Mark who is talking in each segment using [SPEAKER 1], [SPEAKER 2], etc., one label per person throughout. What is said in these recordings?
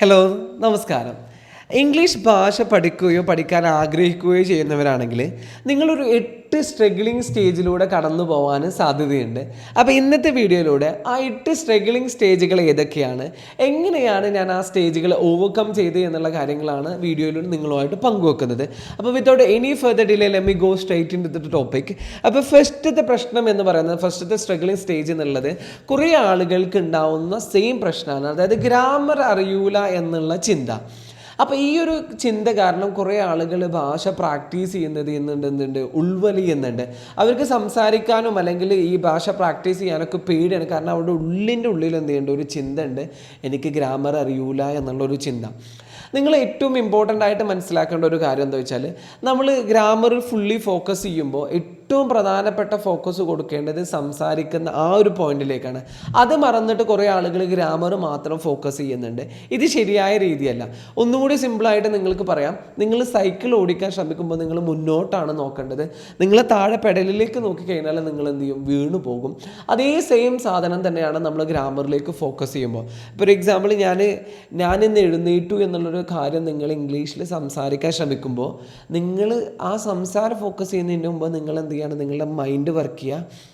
[SPEAKER 1] Hello, നമസ്കാരം. English ഭാഷ പഠിക്കുകയോ പഠിക്കാൻ ആഗ്രഹിക്കുകയോ ചെയ്യുന്നവരാണെങ്കിൽ നിങ്ങളൊരു 8 സ്ട്രഗിളിങ് സ്റ്റേജിലൂടെ കടന്നു പോകാൻ സാധ്യതയുണ്ട്. അപ്പോൾ ഇന്നത്തെ വീഡിയോയിലൂടെ ആ 8 സ്ട്രഗിളിങ് സ്റ്റേജുകൾ ഏതൊക്കെയാണ്, എങ്ങനെയാണ് ഞാൻ ആ സ്റ്റേജുകൾ ഓവർകം ചെയ്ത് എന്നുള്ള കാര്യങ്ങളാണ് വീഡിയോയിലൂടെ നിങ്ങളുമായിട്ട് പങ്കുവെക്കുന്നത്. അപ്പോൾ without any further delay let me go straight into the topic. അപ്പോൾ ഫസ്റ്റത്തെ പ്രശ്നം എന്ന് പറയുന്നത്, ഫസ്റ്റത്തെ സ്ട്രഗിളിങ് സ്റ്റേജ് എന്നുള്ളത് കുറേ ആളുകൾക്ക് ഉണ്ടാവുന്ന സെയിം പ്രശ്നമാണ്. അതായത് ഗ്രാമർ അറിയൂല എന്നുള്ള ചിന്ത. അപ്പോൾ ഈ ഒരു ചിന്ത കാരണം കുറേ ആളുകൾ ഭാഷ പ്രാക്ടീസ് ചെയ്യുന്നത് ഉൾവലിയുന്നുണ്ട്. അവർക്ക് സംസാരിക്കാനും അല്ലെങ്കിൽ ഈ ഭാഷ പ്രാക്ടീസ് ചെയ്യാനൊക്കെ പേടിയാണ്. കാരണം അവരുടെ ഉള്ളിൽ എന്ത് ചെയ്യേണ്ട ഒരു ചിന്ത ഉണ്ട്, എനിക്ക് ഗ്രാമർ അറിയൂല എന്നുള്ളൊരു ചിന്ത. നിങ്ങൾ ഏറ്റവും ഇമ്പോർട്ടൻ്റ് ആയിട്ട് മനസ്സിലാക്കേണ്ട ഒരു കാര്യം എന്താ വെച്ചാൽ, നമ്മൾ ഗ്രാമറിൽ ഫുള്ളി ഫോക്കസ് ചെയ്യുമ്പോൾ ഏറ്റവും പ്രധാനപ്പെട്ട ഫോക്കസ് കൊടുക്കേണ്ടത് സംസാരിക്കുന്ന ആ ഒരു പോയിന്റിലേക്കാണ്. അത് മറന്നിട്ട് കുറേ ആളുകൾ ഗ്രാമർ മാത്രം ഫോക്കസ് ചെയ്യുന്നുണ്ട്. ഇത് ശരിയായ രീതിയല്ല. ഒന്നുകൂടി സിമ്പിളായിട്ട് നിങ്ങൾക്ക് പറയാം, നിങ്ങൾ സൈക്കിൾ ഓടിക്കാൻ ശ്രമിക്കുമ്പോൾ നിങ്ങൾ മുന്നോട്ടാണ് നോക്കേണ്ടത്. നിങ്ങൾ താഴെ പെഡലിലേക്ക് നോക്കിക്കഴിഞ്ഞാൽ നിങ്ങൾ എന്ത് ചെയ്യും, വീണു പോകും. അതേ സെയിം സാധനം തന്നെയാണ് നമ്മൾ ഗ്രാമറിലേക്ക് ഫോക്കസ് ചെയ്യുമ്പോൾ. ഫോർ എക്സാമ്പിൾ, ഞാനിന്ന് എഴുന്നേറ്റു എന്നുള്ളൊരു കാര്യം നിങ്ങൾ ഇംഗ്ലീഷിൽ സംസാരിക്കാൻ ശ്രമിക്കുമ്പോൾ നിങ്ങൾ ആ സംസാരം ഫോക്കസ് ചെയ്യുന്നതിന് മുമ്പ് നിങ്ങൾ എന്ത് ചെയ്യണം, നിങ്ങളുടെ മൈൻഡ് വർക്ക് ചെയ്യുക.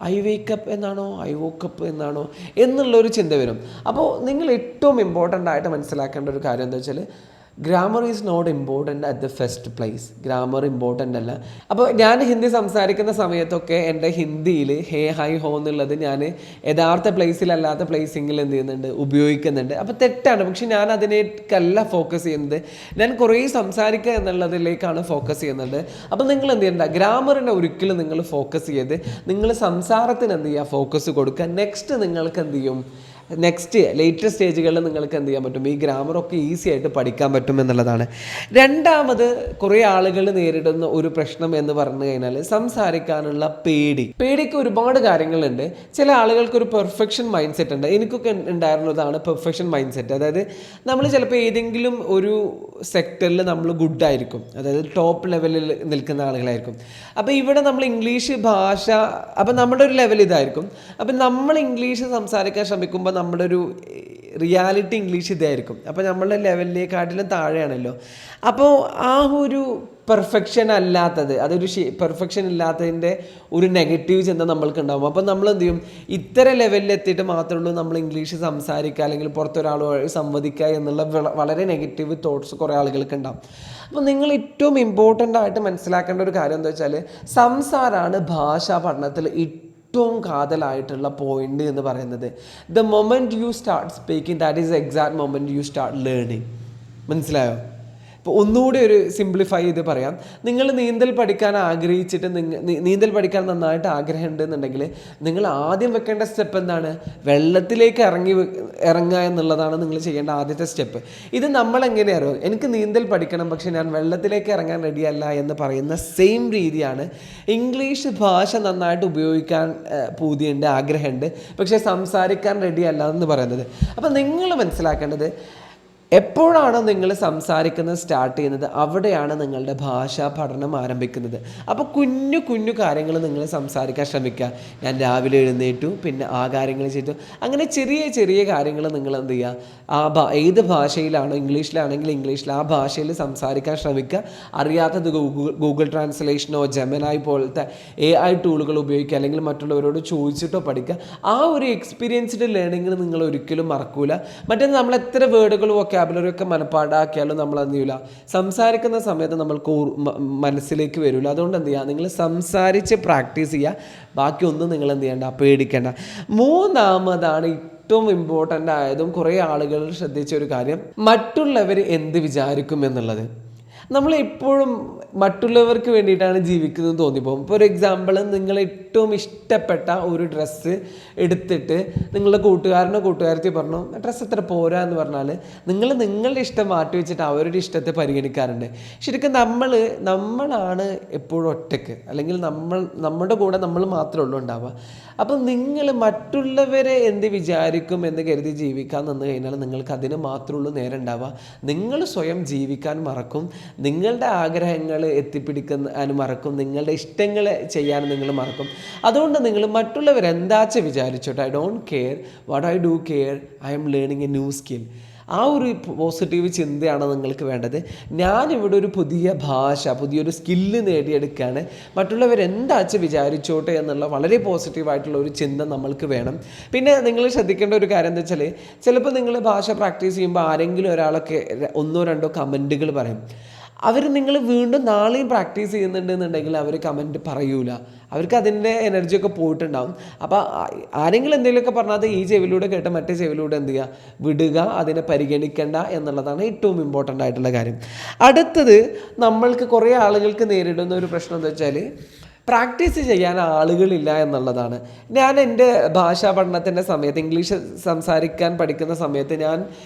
[SPEAKER 1] ഐ വേക്കപ്പ് എന്നാണോ, ഐ വോക്കപ്പ് എന്നാണോ എന്നുള്ളൊരു ചിന്ത വരും. അപ്പോൾ നിങ്ങൾ ഏറ്റവും ഇമ്പോർട്ടൻ്റ് ആയിട്ട് മനസ്സിലാക്കേണ്ട ഒരു കാര്യം എന്താ വെച്ചാൽ, grammar is not important at the first place. Grammar important അല്ല. അപ്പോൾ ഞാൻ ഹിന്ദി സംസാരിക്കുന്ന സമയത്തൊക്കെ എൻ്റെ ഹിന്ദിയിൽ ഹേ ഹൈ ഹോ എന്നുള്ളത് ഞാൻ യഥാർത്ഥ പ്ലേസിലല്ലാത്ത പ്ലേസിങ്ങിൽ എന്ത് ചെയ്യുന്നുണ്ട്, ഉപയോഗിക്കുന്നുണ്ട്. അപ്പോൾ തെറ്റാണ്. പക്ഷെ ഞാൻ അതിനേക്കല്ല ഫോക്കസ് ചെയ്യുന്നത്, ഞാൻ കുറേ സംസാരിക്കുക എന്നുള്ളതിലേക്കാണ് ഫോക്കസ് ചെയ്യുന്നത്. അപ്പോൾ നിങ്ങൾ എന്ത് ചെയ്യേണ്ട, ഗ്രാമറിനെ ഒരിക്കലും നിങ്ങൾ ഫോക്കസ് ചെയ്ത് നിങ്ങൾ സംസാരത്തിന് എന്ത് ചെയ്യുക, ഫോക്കസ് കൊടുക്കുക. നെക്സ്റ്റ് നിങ്ങൾക്ക് എന്ത് ചെയ്യും, ലേറ്റർ സ്റ്റേജുകളിൽ നിങ്ങൾക്ക് എന്ത് ചെയ്യാൻ പറ്റും, ഈ ഗ്രാമറൊക്കെ ഈസി ആയിട്ട് പഠിക്കാൻ പറ്റും എന്നുള്ളതാണ്. രണ്ടാമത് കുറേ ആളുകൾ നേരിടുന്ന ഒരു പ്രശ്നം എന്ന് പറഞ്ഞു കഴിഞ്ഞാൽ സംസാരിക്കാനുള്ള പേടിക്ക് ഒരുപാട് കാര്യങ്ങളുണ്ട്. ചില ആളുകൾക്ക് ഒരു പെർഫെക്ഷൻ മൈൻഡ് സെറ്റ് ഉണ്ട്. എനിക്കൊക്കെ ഉണ്ടായിരുന്നതാണ് പെർഫെക്ഷൻ മൈൻഡ് സെറ്റ്. അതായത് നമ്മൾ ചിലപ്പോൾ ഏതെങ്കിലും ഒരു സെക്ടറിൽ നമ്മൾ ഗുഡായിരിക്കും, അതായത് ടോപ്പ് ലെവലിൽ നിൽക്കുന്ന ആളുകളായിരിക്കും. അപ്പോൾ ഇവിടെ നമ്മൾ ഇംഗ്ലീഷ് ഭാഷ, അപ്പോൾ നമ്മുടെ ഒരു ലെവൽ ഇതായിരിക്കും. അപ്പം നമ്മൾ ഇംഗ്ലീഷ് സംസാരിക്കാൻ ശ്രമിക്കുമ്പോൾ നമ്മുടെ ഒരു റിയാലിറ്റി ഇംഗ്ലീഷ് ഇതായിരിക്കും. അപ്പോൾ നമ്മളുടെ ലെവലിലേക്കാട്ടിലും താഴെയാണല്ലോ. അപ്പോൾ ആ ഒരു പെർഫെക്ഷൻ അല്ലാത്തത്, അതൊരു പെർഫെക്ഷൻ ഇല്ലാത്തതിൻ്റെ ഒരു നെഗറ്റീവ് ചിന്ത നമ്മൾക്ക് ഉണ്ടാകും. അപ്പോൾ നമ്മൾ എന്ത് ചെയ്യും, ഇത്തരം ലെവലിൽ എത്തിയിട്ട് മാത്രമേ ഉള്ളൂ നമ്മൾ ഇംഗ്ലീഷ് സംസാരിക്കുക അല്ലെങ്കിൽ പുറത്തൊരാളുമായി സംവദിക്കുക എന്നുള്ള വളരെ നെഗറ്റീവ് തോട്ട്സ് കുറേ ആളുകൾക്ക് ഉണ്ടാകും. അപ്പോൾ നിങ്ങൾ ഏറ്റവും ഇമ്പോർട്ടൻ്റ് ആയിട്ട് മനസ്സിലാക്കേണ്ട ഒരു കാര്യം എന്താ വെച്ചാൽ, സംസാരമാണ് ഭാഷാ പഠനത്തിൽ ഏറ്റവും കാതലായിട്ടുള്ള പോയിന്റ് എന്ന് പറയുന്നത്. The moment you start speaking, that is exact moment you start learning. മനസ്സിലായോ? ഇപ്പോൾ ഒന്നുകൂടി ഒരു സിംപ്ലിഫൈ ചെയ്ത് പറയാം. നിങ്ങൾ നീന്തൽ പഠിക്കാൻ ആഗ്രഹിച്ചിട്ട് നീന്തൽ പഠിക്കാൻ നന്നായിട്ട് ആഗ്രഹം ഉണ്ടെന്നുണ്ടെങ്കിൽ നിങ്ങൾ ആദ്യം വെക്കേണ്ട സ്റ്റെപ്പ് എന്താണ്, വെള്ളത്തിലേക്ക് ഇറങ്ങുക എന്നുള്ളതാണ് നിങ്ങൾ ചെയ്യേണ്ട ആദ്യത്തെ സ്റ്റെപ്പ്. ഇത് നമ്മളെങ്ങനെ അറിയും, എനിക്ക് നീന്തൽ പഠിക്കണം പക്ഷെ ഞാൻ വെള്ളത്തിലേക്ക് ഇറങ്ങാൻ റെഡിയല്ല എന്ന് പറയുന്ന സെയിം രീതിയാണ് ഇംഗ്ലീഷ് ഭാഷ നന്നായിട്ട് ഉപയോഗിക്കാൻ പൂതിയുണ്ട്, ആഗ്രഹമുണ്ട്, പക്ഷേ സംസാരിക്കാൻ റെഡിയല്ല എന്ന് പറയുന്നത്. അപ്പോൾ നിങ്ങൾ മനസ്സിലാക്കേണ്ടത്, എപ്പോഴാണോ നിങ്ങൾ സംസാരിക്കുന്നത് സ്റ്റാർട്ട് ചെയ്യുന്നത്, അവിടെയാണ് നിങ്ങളുടെ ഭാഷാ പഠനം ആരംഭിക്കുന്നത്. അപ്പോൾ കുഞ്ഞു കാര്യങ്ങൾ നിങ്ങൾ സംസാരിക്കാൻ ശ്രമിക്കുക. ഞാൻ രാവിലെ എഴുന്നേറ്റു, പിന്നെ ആ കാര്യങ്ങൾ ചെയ്തു, അങ്ങനെ ചെറിയ കാര്യങ്ങൾ നിങ്ങൾ എന്ത് ചെയ്യുക, ഏത് ഭാഷയിലാണോ, ഇംഗ്ലീഷിലാണെങ്കിൽ ഇംഗ്ലീഷിൽ ആ ഭാഷയിൽ സംസാരിക്കാൻ ശ്രമിക്കുക. അറിയാത്തത് ഗൂഗിൾ ട്രാൻസ്ലേഷനോ ജെമിനായി പോലത്തെ AI ടൂളുകൾ ഉപയോഗിക്കുക, അല്ലെങ്കിൽ മറ്റുള്ളവരോട് ചോദിച്ചിട്ടോ പഠിക്കുക. ആ ഒരു എക്സ്പീരിയൻസ്ഡ് ലേണിംഗ് നിങ്ങൾ ഒരിക്കലും മറക്കൂല. മറ്റേ നമ്മൾ എത്ര വേർഡുകളും വൊക്കാബുലറി ഒക്കെ മനപ്പാടാക്കിയാലും നമ്മൾ എന്ത് ചെയ്യില്ല, സംസാരിക്കുന്ന സമയത്ത് നമ്മൾക്ക് മനസ്സിലേക്ക് വരില്ല. അതുകൊണ്ട് എന്ത് ചെയ്യുക, നിങ്ങൾ സംസാരിച്ച് പ്രാക്ടീസ് ചെയ്യുക. ബാക്കിയൊന്നും നിങ്ങൾ എന്ത് ചെയ്യേണ്ട, പേടിക്കേണ്ട. മൂന്നാമതാണ് ഏറ്റവും ഇമ്പോർട്ടൻ്റ് ആയതും കുറേ ആളുകൾ ശ്രദ്ധിച്ച ഒരു കാര്യം, മറ്റുള്ളവർ എന്ത് വിചാരിക്കും എന്നുള്ളത്. നമ്മൾ എപ്പോഴും മറ്റുള്ളവർക്ക് വേണ്ടിയിട്ടാണ് ജീവിക്കുന്നത് തോന്നിപ്പോകും. ഫോർ എക്സാമ്പിൾ, നിങ്ങൾ ഏറ്റവും ഇഷ്ടപ്പെട്ട ഒരു ഡ്രസ്സ് എടുത്തിട്ട് നിങ്ങളുടെ കൂട്ടുകാരത്തി പറഞ്ഞു ഡ്രസ്സ് എത്ര പോരാ എന്ന് പറഞ്ഞാൽ നിങ്ങൾ നിങ്ങളുടെ ഇഷ്ടം മാറ്റി വെച്ചിട്ട് അവരുടെ ഇഷ്ടത്തെ പരിഗണിക്കാറുണ്ട്. ശരിക്കും നമ്മളാണ് എപ്പോഴും ഒറ്റയ്ക്ക്, അല്ലെങ്കിൽ നമ്മുടെ കൂടെ നമ്മൾ മാത്രമേ ഉള്ളൂ ഉണ്ടാവുക. അപ്പം നിങ്ങൾ മറ്റുള്ളവരെ എന്ത് വിചാരിക്കും എന്ന് കരുതി ജീവിക്കാൻ നിന്ന് കഴിഞ്ഞാൽ നിങ്ങൾക്ക് അതിന് മാത്രമുള്ളൂ നേരം ഉണ്ടാവുക. നിങ്ങൾ സ്വയം ജീവിക്കാൻ മറക്കും, നിങ്ങളുടെ ആഗ്രഹങ്ങൾ എത്തിപ്പിടിക്കാൻ മറക്കും, നിങ്ങളുടെ ഇഷ്ടങ്ങൾ ചെയ്യാൻ നിങ്ങൾ മറക്കും. അതുകൊണ്ട് നിങ്ങൾ മറ്റുള്ളവർ എന്താച്ച വിചാരിച്ചോട്ടെ, I don't care, what I do care, I am learning a new skill. ആ ഒരു പോസിറ്റീവ് ചിന്തയാണ് നിങ്ങൾക്ക് വേണ്ടത്. ഞാനിവിടെ ഒരു പുതിയ ഭാഷ, പുതിയൊരു സ്കില്ല് നേടിയെടുക്കുകയാണ്, മറ്റുള്ളവരെന്താച്ച് വിചാരിച്ചോട്ടെ എന്നുള്ള വളരെ പോസിറ്റീവായിട്ടുള്ള ഒരു ചിന്ത നമ്മൾക്ക് വേണം. പിന്നെ നിങ്ങൾ ശ്രദ്ധിക്കേണ്ട ഒരു കാര്യം എന്താ വെച്ചാൽ, ചിലപ്പോൾ നിങ്ങൾ ഭാഷ പ്രാക്ടീസ് ചെയ്യുമ്പോൾ ആരെങ്കിലും ഒരാളൊക്കെ ഒന്നോ രണ്ടോ കമൻറ്റുകൾ പറയും. അവർ നിങ്ങൾ വീണ്ടും നാളെയും പ്രാക്ടീസ് ചെയ്യുന്നുണ്ടെന്നുണ്ടെങ്കിൽ അവർ കമൻറ്റ് പറയൂല, അവർക്ക് അതിൻ്റെ എനർജിയൊക്കെ പോയിട്ടുണ്ടാവും. അപ്പോൾ ആരെങ്കിലും എന്തെങ്കിലുമൊക്കെ പറഞ്ഞാൽ അത് ഈ ചെവിലൂടെ കേട്ട് മറ്റേ ചെവിലൂടെ എന്ത് ചെയ്യുക, വിടുക, അതിനെ പരിഗണിക്കേണ്ട എന്നുള്ളതാണ് ഏറ്റവും ഇമ്പോർട്ടൻ്റ് ആയിട്ടുള്ള കാര്യം. അടുത്തത്, നമ്മൾക്ക് കുറേ ആളുകൾക്ക് നേരിടുന്ന ഒരു പ്രശ്നം എന്താ വെച്ചാൽ, പ്രാക്ടീസ് ചെയ്യാൻ ആളുകളില്ല എന്നുള്ളതാണ്. ഞാൻ എൻ്റെ ഭാഷാ പഠനത്തിൻ്റെ സമയത്ത്, ഇംഗ്ലീഷ് സംസാരിക്കാൻ പഠിക്കുന്ന സമയത്ത് ഞാൻ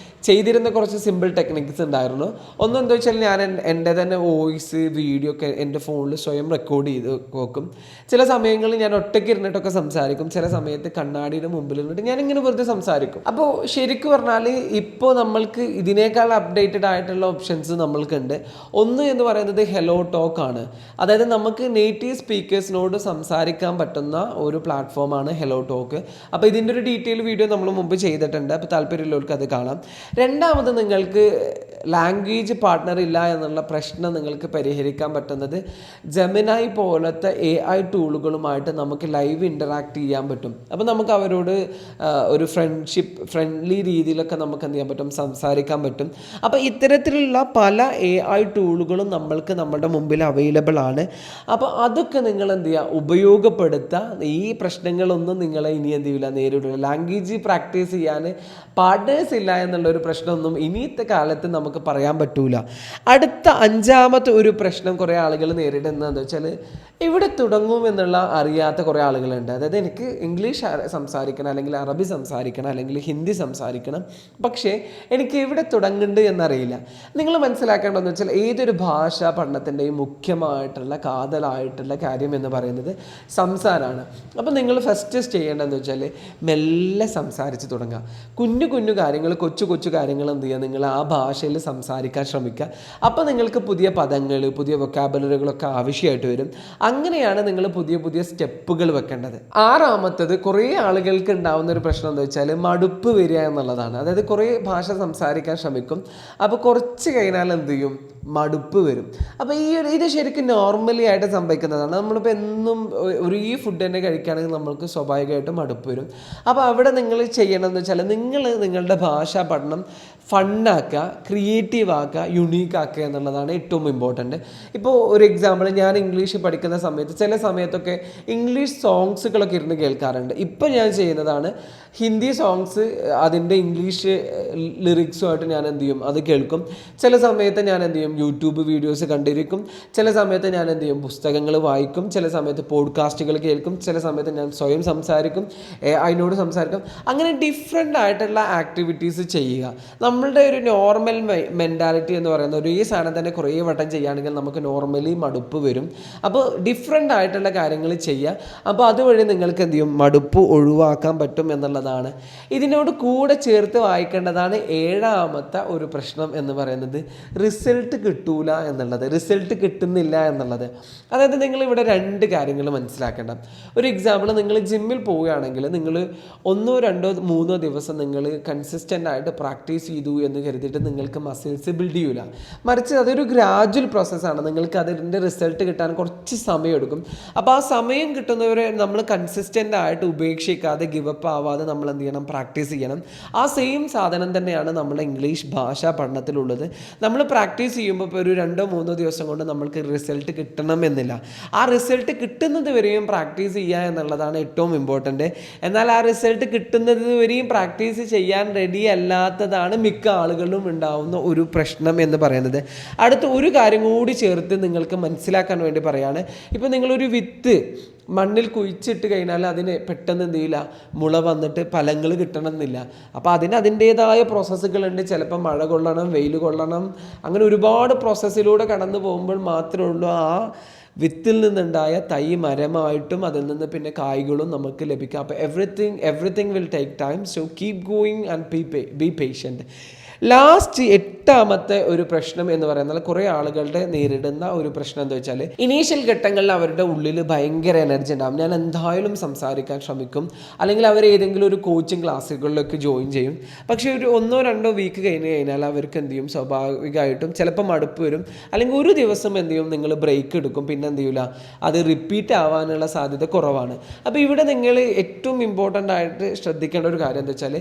[SPEAKER 1] ചെയ്തിരുന്ന കുറച്ച് സിമ്പിൾ ടെക്നിക്സ് ഉണ്ടായിരുന്നു. ഒന്നെന്താ വെച്ചാൽ, ഞാൻ എൻ്റെ തന്നെ വോയിസ്, വീഡിയോ ഒക്കെ എൻ്റെ ഫോണിൽ സ്വയം റെക്കോർഡ് ചെയ്ത് വെക്കും. ചില സമയങ്ങളിൽ ഞാൻ ഒറ്റയ്ക്ക് ഇരുന്നിട്ടൊക്കെ സംസാരിക്കും, ചില സമയത്ത് കണ്ണാടിയുടെ മുമ്പിൽ ഇരുന്നിട്ട് ഞാനിങ്ങനെ വെറുതെ സംസാരിക്കും. അപ്പോൾ ശരിക്കും പറഞ്ഞാൽ ഇപ്പോൾ നമ്മൾക്ക് ഇതിനേക്കാൾ അപ്ഡേറ്റഡ് ആയിട്ടുള്ള ഓപ്ഷൻസ് നമ്മൾക്കുണ്ട്. ഒന്ന് എന്ന് പറയുന്നത് ഹെലോ ടോക്ക് ആണ്. അതായത് നമുക്ക് നേറ്റീവ് സ്പീക്കേഴ്സിനോട് സംസാരിക്കാൻ പറ്റുന്ന ഒരു പ്ലാറ്റ്ഫോമാണ് ഹെലോ ടോക്ക്. അപ്പോൾ ഇതിൻ്റെ ഒരു ഡീറ്റെയിൽ വീഡിയോ നമ്മൾ മുമ്പ് ചെയ്തിട്ടുണ്ട്, അപ്പോൾ താല്പര്യമുള്ളവർക്ക് അത് കാണാം. രണ്ടാമത്, നിങ്ങൾക്ക് ലാംഗ്വേജ് പാർട്ട്ണർ ഇല്ല എന്നുള്ള പ്രശ്നം നിങ്ങൾക്ക് പരിഹരിക്കാൻ പറ്റുന്നത് ജെമിനായി പോലത്തെ AI ടൂളുകളുമായിട്ട് നമുക്ക് ലൈവ് ഇൻ്ററാക്ട് ചെയ്യാൻ പറ്റും. അപ്പോൾ നമുക്ക് അവരോട് ഒരു ഫ്രണ്ട്ലി രീതിയിലൊക്കെ നമുക്ക് എന്ത് ചെയ്യാൻ പറ്റും, സംസാരിക്കാൻ പറ്റും. അപ്പോൾ ഇത്തരത്തിലുള്ള പല AI ടൂളുകളും നമ്മൾക്ക് നമ്മുടെ മുമ്പിൽ അവൈലബിൾ ആണ്. അപ്പോൾ അതൊക്കെ നിങ്ങൾ എന്ത് ചെയ്യുക, ഉപയോഗപ്പെടുത്തുക. ഈ പ്രശ്നങ്ങളൊന്നും നിങ്ങളെ ഇനി എന്ത് ചെയ്യില്ല, നേരിടില്ല. ലാംഗ്വേജ് പ്രാക്ടീസ് ചെയ്യാൻ പാർട്ട്നേഴ്സ് ഇല്ല എന്നുള്ളൊരു പ്രശ്നമൊന്നും ഇനിയത്തെ കാലത്ത് നമുക്ക് പറയാൻ പറ്റൂല. അടുത്ത അഞ്ചാമത്തെ ഒരു പ്രശ്നം കുറേ ആളുകൾ നേരിടുന്നതെന്ന് വെച്ചാൽ, ഇവിടെ തുടങ്ങും എന്നുള്ള അറിയാത്ത കുറേ ആളുകളുണ്ട്. അതായത് എനിക്ക് ഇംഗ്ലീഷ് സംസാരിക്കണം, അല്ലെങ്കിൽ അറബി സംസാരിക്കണം, അല്ലെങ്കിൽ ഹിന്ദി സംസാരിക്കണം, പക്ഷേ എനിക്ക് എവിടെ തുടങ്ങുന്നുണ്ട് എന്നറിയില്ല. നിങ്ങൾ മനസ്സിലാക്കേണ്ടതെന്ന് വെച്ചാൽ, ഏതൊരു ഭാഷാ പഠനത്തിൻ്റെയും മുഖ്യമായിട്ടുള്ള കാതലായിട്ടുള്ള കാര്യം എന്ന് പറയുന്നത് സംസാരമാണ്. അപ്പോൾ നിങ്ങൾ ഫസ്റ്റ് ചെയ്യേണ്ടതെന്ന് വെച്ചാൽ, മെല്ലെ സംസാരിച്ച് തുടങ്ങുക. കുഞ്ഞു കുഞ്ഞു കാര്യങ്ങൾ, കൊച്ചു കൊച്ചു കാര്യങ്ങൾ എന്ത് ചെയ്യുക, നിങ്ങൾ ആ ഭാഷയിൽ സംസാരിക്കാൻ ശ്രമിക്കുക. അപ്പോൾ നിങ്ങൾക്ക് പുതിയ പദങ്ങൾ, പുതിയ വൊക്കാബുലറികളൊക്കെ ആവശ്യമായിട്ട് വരും. അങ്ങനെയാണ് നിങ്ങൾ പുതിയ പുതിയ സ്റ്റെപ്പുകൾ വെക്കേണ്ടത്. ആറാമത്തത്, കുറേ ആളുകൾക്ക് ഉണ്ടാവുന്ന ഒരു പ്രശ്നം എന്താ വെച്ചാൽ, മടുപ്പ് വരിക എന്നുള്ളതാണ്. അതായത് കുറേ ഭാഷ സംസാരിക്കാൻ ശ്രമിക്കും, അപ്പോൾ കുറച്ച് കഴിഞ്ഞാൽ എന്ത് ചെയ്യും, മടുപ്പ് വരും. അപ്പോൾ ഇത് ശരിക്കും നോർമലി ആയിട്ട് സംഭവിക്കുന്നതാണ്. നമ്മളിപ്പോൾ എന്നും ഒരേ ഫുഡ് തന്നെ കഴിക്കുകയാണെങ്കിൽ നമ്മൾക്ക് സ്വാഭാവികമായിട്ടും മടുപ്പ് വരും. അപ്പോൾ അവിടെ നിങ്ങൾ ചെയ്യണമെന്ന് വെച്ചാൽ, നിങ്ങളുടെ ഭാഷാ പഠനം ഫണ്ണാക്കുക, ക്രിയേറ്റീവ് ആക്കുക, യുണീക്ക് ആക്കുക എന്നുള്ളതാണ് ഏറ്റവും ഇമ്പോർട്ടൻറ്റ്. ഇപ്പോൾ ഒരു എക്സാമ്പിൾ, ഞാൻ ഇംഗ്ലീഷ് പഠിക്കുന്ന സമയത്ത് ചില സമയത്തൊക്കെ ഇംഗ്ലീഷ് സോങ്സുകളൊക്കെ ഇരുന്ന് കേൾക്കാറുണ്ട്. ഇപ്പോൾ ഞാൻ ചെയ്യുന്നതാണ്, ഹിന്ദി സോങ്സ് അതിൻ്റെ ഇംഗ്ലീഷ് ലിറിക്സുമായിട്ട് ഞാൻ എന്ത് ചെയ്യും, അത് കേൾക്കും. ചില സമയത്ത് ഞാൻ എന്ത് ചെയ്യും, യൂട്യൂബ് വീഡിയോസ് കണ്ടിരിക്കും. ചില സമയത്ത് ഞാൻ എന്ത് ചെയ്യും, പുസ്തകങ്ങൾ വായിക്കും. ചില സമയത്ത് പോഡ്കാസ്റ്റുകൾ കേൾക്കും. ചില സമയത്ത് ഞാൻ സ്വയം സംസാരിക്കും, അതിനോട് സംസാരിക്കും. അങ്ങനെ ഡിഫറെൻ്റ് ആയിട്ടുള്ള ആക്ടിവിറ്റീസ് ചെയ്യുക. നമ്മളുടെ ഒരു നോർമൽ മെൻറ്റാലിറ്റി എന്ന് പറയുന്ന ഒരു ഈ സാധനം തന്നെ കുറേ വട്ടം ചെയ്യുകയാണെങ്കിൽ നമുക്ക് നോർമലി മടുപ്പ് വരും. അപ്പോൾ ഡിഫറെൻ്റ് ആയിട്ടുള്ള കാര്യങ്ങൾ ചെയ്യുക. അപ്പോൾ അതുവഴി നിങ്ങൾക്ക് എന്ത് ചെയ്യും, മടുപ്പ് ഒഴിവാക്കാൻ പറ്റും എന്നുള്ളതാണ്. ഇതിനോട് കൂടെ ചേർത്ത് വായിക്കേണ്ടതാണ് ഏഴാമത്തെ ഒരു പ്രശ്നം എന്ന് പറയുന്നത്, റിസൾട്ട് കിട്ടൂല എന്നുള്ളത്, റിസൾട്ട് കിട്ടുന്നില്ല എന്നുള്ളത്. അതായത് നിങ്ങളിവിടെ രണ്ട് കാര്യങ്ങൾ മനസ്സിലാക്കേണ്ട. ഒരു എക്സാമ്പിൾ, നിങ്ങൾ ജിമ്മിൽ പോവുകയാണെങ്കിൽ നിങ്ങൾ 1, 2, 3 ദിവസം നിങ്ങൾ കൺസിസ്റ്റൻ്റ് ആയിട്ട് പ്രാക്ടീസ് ചെയ്തു എന്ന് കരുതിയിട്ട് നിങ്ങൾക്ക് മസിൽസ് ബിൽഡ് ചെയ്യൂല. മറിച്ച് അതൊരു ഗ്രാജുവൽ പ്രോസസ്സാണ്. നിങ്ങൾക്ക് അതിൻ്റെ റിസൾട്ട് കിട്ടാൻ കുറച്ച് സമയമെടുക്കും. അപ്പോൾ ആ സമയം കിട്ടുന്നവരെ നമ്മൾ കൺസിസ്റ്റൻ്റ് ആയിട്ട് ഉപേക്ഷിക്കാതെ, ഗിവപ്പ് ആവാതെ നമ്മൾ എന്ത് ചെയ്യണം, പ്രാക്ടീസ് ചെയ്യണം. ആ സെയിം സാധനം തന്നെയാണ് നമ്മുടെ ഇംഗ്ലീഷ് ഭാഷാ പഠനത്തിലുള്ളത്. നമ്മൾ പ്രാക്ടീസ് ചെയ്യുമ്പോൾ ഇപ്പോൾ ഒരു 2, 3 ദിവസം കൊണ്ട് നമ്മൾക്ക് റിസൾട്ട് കിട്ടണമെന്നില്ല. ആ റിസൾട്ട് കിട്ടുന്നത് വരെയും പ്രാക്ടീസ് ചെയ്യുക എന്നുള്ളതാണ് ഏറ്റവും ഇമ്പോർട്ടൻ്റ്. എന്നാൽ ആ റിസൾട്ട് കിട്ടുന്നത് വരെയും പ്രാക്ടീസ് ചെയ്യാൻ റെഡി അല്ലാത്തതാണ് മിക്ക ആളുകളിലും ഉണ്ടാവുന്ന ഒരു പ്രശ്നം എന്ന് പറയുന്നത്. അടുത്ത ഒരു കാര്യം കൂടി ചേർത്ത് നിങ്ങൾക്ക് മനസ്സിലാക്കാൻ വേണ്ടി പറയാണ്. ഇപ്പോൾ നിങ്ങളൊരു വിത്ത് മണ്ണിൽ കുഴിച്ചിട്ട് കഴിഞ്ഞാൽ അതിന് പെട്ടെന്ന് എന്ത് ചെയ്യില്ല, മുള വന്നിട്ട് ഫലങ്ങൾ കിട്ടണമെന്നില്ല. അപ്പോൾ അതിൻ്റേതായ പ്രോസസ്സുകളുണ്ട്. ചിലപ്പോൾ മഴ കൊള്ളണം, വെയിൽ കൊള്ളണം, അങ്ങനെ ഒരുപാട് പ്രോസസ്സിലൂടെ കടന്നു പോകുമ്പോൾ മാത്രമേ ഉള്ളൂ ആ വിത്തിൽ നിന്നുണ്ടായ തൈ മരമായിട്ടും അതിൽ നിന്ന് പിന്നെ കായ്കളും നമുക്ക് ലഭിക്കാം. അപ്പോൾ everything will take time. So keep going and be patient. Last 8ാമത്തെ ഒരു പ്രശ്നം എന്ന് പറയുന്നത് കുറേ ആളുകളുടെ നേരിടുന്ന ഒരു പ്രശ്നം എന്താ വെച്ചാൽ ഇനീഷ്യൽ ഘട്ടങ്ങളിൽ അവരുടെ ഉള്ളിൽ ഭയങ്കര എനർജി ഉണ്ടാകും. ഞാൻ എന്തായാലും സംസാരിക്കാൻ ശ്രമിക്കും, അല്ലെങ്കിൽ അവർ ഏതെങ്കിലും ഒരു കോച്ചിങ് ക്ലാസ്സുകളിലൊക്കെ ജോയിൻ ചെയ്യും. പക്ഷേ ഒരു 1-2 വീക്ക് കഴിഞ്ഞ് കഴിഞ്ഞാൽ അവർക്ക് എന്ത് ചെയ്യും, സ്വാഭാവികമായിട്ടും ചിലപ്പോൾ മടുപ്പ് വരും, അല്ലെങ്കിൽ ഒരു ദിവസം എന്ത് ചെയ്യും, നിങ്ങൾ ബ്രേക്ക് എടുക്കും, പിന്നെ എന്ത് ചെയ്യില്ല, അത് റിപ്പീറ്റ് ആവാനുള്ള സാധ്യത കുറവാണ്. അപ്പോൾ ഇവിടെ നിങ്ങൾ ഏറ്റവും ഇമ്പോർട്ടൻ്റ് ആയിട്ട് ശ്രദ്ധിക്കേണ്ട ഒരു കാര്യം എന്താ വെച്ചാൽ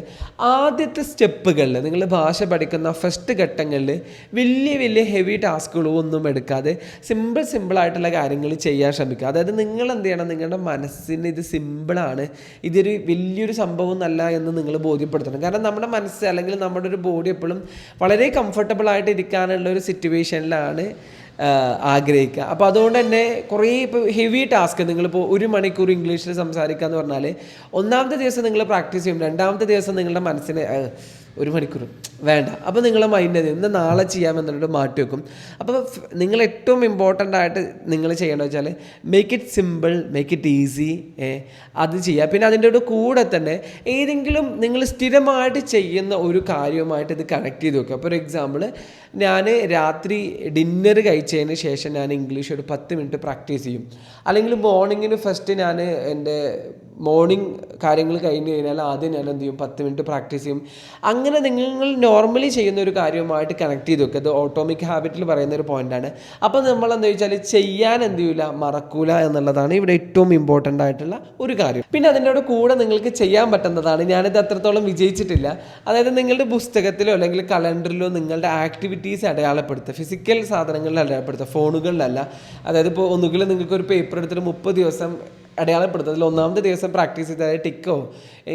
[SPEAKER 1] ആദ്യത്തെ സ്റ്റെപ്പുകളിൽ നിങ്ങൾ ഭാഷ പഠിക്കുന്ന ഫസ്റ്റ് ഘട്ടങ്ങളിൽ വലിയ വലിയ ഹെവി ടാസ്കുകളോ ഒന്നും എടുക്കാതെ സിമ്പിളായിട്ടുള്ള കാര്യങ്ങൾ ചെയ്യാൻ ശ്രമിക്കുക. അതായത് നിങ്ങൾ എന്ത് ചെയ്യണം, നിങ്ങളുടെ മനസ്സിന് ഇത് സിമ്പിളാണ്, ഇതൊരു വലിയൊരു സംഭവം എന്നല്ല എന്ന് നിങ്ങൾ ബോധ്യപ്പെടുത്തണം. കാരണം നമ്മുടെ മനസ്സ് അല്ലെങ്കിൽ നമ്മുടെ ഒരു ബോഡി എപ്പോഴും വളരെ കംഫർട്ടബിളായിട്ട് ഇരിക്കാനുള്ള ഒരു സിറ്റുവേഷനിലാണ് ആഗ്രഹിക്കുക. അപ്പോൾ അതുകൊണ്ട് തന്നെ കുറേ ഇപ്പോൾ ഹെവി ടാസ്ക് നിങ്ങളിപ്പോൾ 1 മണിക്കൂർ ഇംഗ്ലീഷിൽ സംസാരിക്കുക എന്ന് പറഞ്ഞാൽ 1ാമത്തെ ദിവസം നിങ്ങൾ പ്രാക്ടീസ് ചെയ്യും, 2ാമത്തെ ദിവസം നിങ്ങളുടെ മനസ്സിന് 1 മണിക്കൂർ വേണ്ട, അപ്പോൾ നിങ്ങളെ മൈൻഡ് ഇന്ന് നാളെ ചെയ്യാമെന്നുള്ളത് മാറ്റി വെക്കും. അപ്പോൾ നിങ്ങൾ ഏറ്റവും ഇമ്പോർട്ടൻ്റ് ആയിട്ട് നിങ്ങൾ ചെയ്യേണ്ടത് വെച്ചാൽ make it simple, make it easy, അത് ചെയ്യുക. പിന്നെ അതിൻ്റെ കൂടെ തന്നെ ഏതെങ്കിലും നിങ്ങൾ സ്ഥിരമായിട്ട് ചെയ്യുന്ന ഒരു കാര്യവുമായിട്ട് ഇത് കണക്ട് ചെയ്ത് വെക്കുക. ഫോർ എക്സാമ്പിൾ, ഞാൻ രാത്രി ഡിന്നർ കഴിച്ചതിന് ശേഷം ഞാൻ ഇംഗ്ലീഷ് ഒരു 10 മിനിറ്റ് പ്രാക്ടീസ് ചെയ്യും, അല്ലെങ്കിൽ മോർണിംഗിന് ഫസ്റ്റ് ഞാൻ എൻ്റെ മോർണിംഗ് കാര്യങ്ങൾ കഴിഞ്ഞ് കഴിഞ്ഞാൽ ആദ്യം ഞാൻ എന്ത് ചെയ്യും, 10 മിനിറ്റ് പ്രാക്ടീസ് ചെയ്യും. അങ്ങനെ നിങ്ങൾ നോർമലി ചെയ്യുന്ന ഒരു കാര്യവുമായിട്ട് കണക്ട് ചെയ്ത് വെക്കുക. അത് ഓട്ടോമിക് ഹാബിറ്റിൽ പറയുന്ന ഒരു പോയിൻ്റാണ്. അപ്പോൾ നമ്മൾ എന്താ വെച്ചാൽ ചെയ്യാൻ എന്ത് ചെയ്യില്ല, മറക്കൂല എന്നുള്ളതാണ് ഇവിടെ ഏറ്റവും ഇമ്പോർട്ടൻ്റ് ആയിട്ടുള്ള ഒരു കാര്യം. പിന്നെ അതിൻ്റെ കൂടെ നിങ്ങൾക്ക് ചെയ്യാൻ പറ്റുന്നതാണ്, ഞാനിത് അത്രത്തോളം വിജയിച്ചിട്ടില്ല, അതായത് നിങ്ങളുടെ പുസ്തകത്തിലോ അല്ലെങ്കിൽ കലണ്ടറിലോ നിങ്ങളുടെ ആക്ടിവിറ്റീസ് അടയാളപ്പെടുത്തുക, ഫിസിക്കൽ സാധനങ്ങളിൽ അടയാളപ്പെടുത്തുക, ഫോണുകളിലല്ല. അതായത് ഇപ്പോൾ ഒന്നുകിൽ നിങ്ങൾക്ക് ഒരു പേപ്പർ എടുത്തിട്ട് 30 ദിവസം അടയാളപ്പെടുത്തുക, അതിൽ 1ാമത്തെ ദിവസം പ്രാക്ടീസ് ചെയ്താൽ ടിക്കോ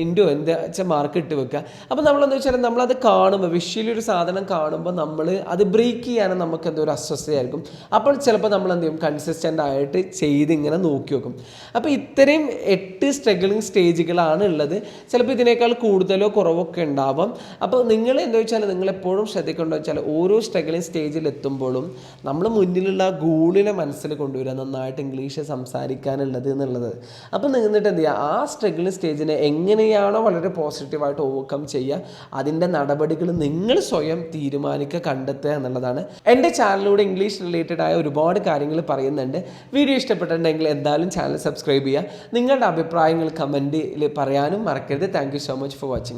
[SPEAKER 1] ഇൻഡോ എന്താ വെച്ചാൽ മാർക്ക് ഇട്ട് വെക്കുക. അപ്പോൾ നമ്മളെന്താ വെച്ചാൽ നമ്മളത് കാണുമ്പോൾ വിഷ്വലി ഒരു സാധനം കാണുമ്പോൾ നമ്മൾ അത് ബ്രേക്ക് ചെയ്യാനും നമുക്ക് എന്തോ ഒരു അസ്വസ്ഥയായിരിക്കും. അപ്പോൾ ചിലപ്പോൾ നമ്മൾ എന്ത് ചെയ്യും, കൺസിസ്റ്റൻ്റ് ആയിട്ട് ചെയ്ത് ഇങ്ങനെ നോക്കി വെക്കും. അപ്പോൾ ഇത്രയും 8 സ്ട്രഗിളിങ് സ്റ്റേജുകളാണ് ഉള്ളത്. ചിലപ്പോൾ ഇതിനേക്കാൾ കൂടുതലോ കുറവൊക്കെ ഉണ്ടാവാം. അപ്പോൾ നിങ്ങൾ എന്താ വെച്ചാൽ നിങ്ങളെപ്പോഴും ശ്രദ്ധിക്കേണ്ടത് വെച്ചാൽ ഓരോ സ്ട്രഗിളിങ് സ്റ്റേജിൽ എത്തുമ്പോഴും നമ്മൾ മുന്നിലുള്ള ഗോളിനെ മനസ്സിൽ കൊണ്ടുവരിക, നന്നായിട്ട് ഇംഗ്ലീഷ് സംസാരിക്കാനുള്ളത് എന്നുള്ളത്. അപ്പോൾ നിന്നിട്ട് എന്ത് ചെയ്യുക, ആ സ്ട്രഗിളിങ് സ്റ്റേജിനെ എങ്ങനെയാണോ വളരെ പോസിറ്റീവായിട്ട് ഓവർകം ചെയ്യുക, അതിൻ്റെ നടപടികൾ നിങ്ങൾ സ്വയം തീരുമാനിക്കുക, കണ്ടെത്തുക എന്നുള്ളതാണ്. എൻ്റെ ചാനലിലൂടെ ഇംഗ്ലീഷ് റിലേറ്റഡ് ആയ ഒരുപാട് കാര്യങ്ങൾ പറയുന്നുണ്ട്. വീഡിയോ ഇഷ്ടപ്പെട്ടിട്ടുണ്ടെങ്കിൽ എന്തായാലും ചാനൽ സബ്സ്ക്രൈബ് ചെയ്യുക. നിങ്ങളുടെ അഭിപ്രായങ്ങൾ കമൻറ്റിൽ പറയാനും മറക്കരുത്. Thank you so much for watching.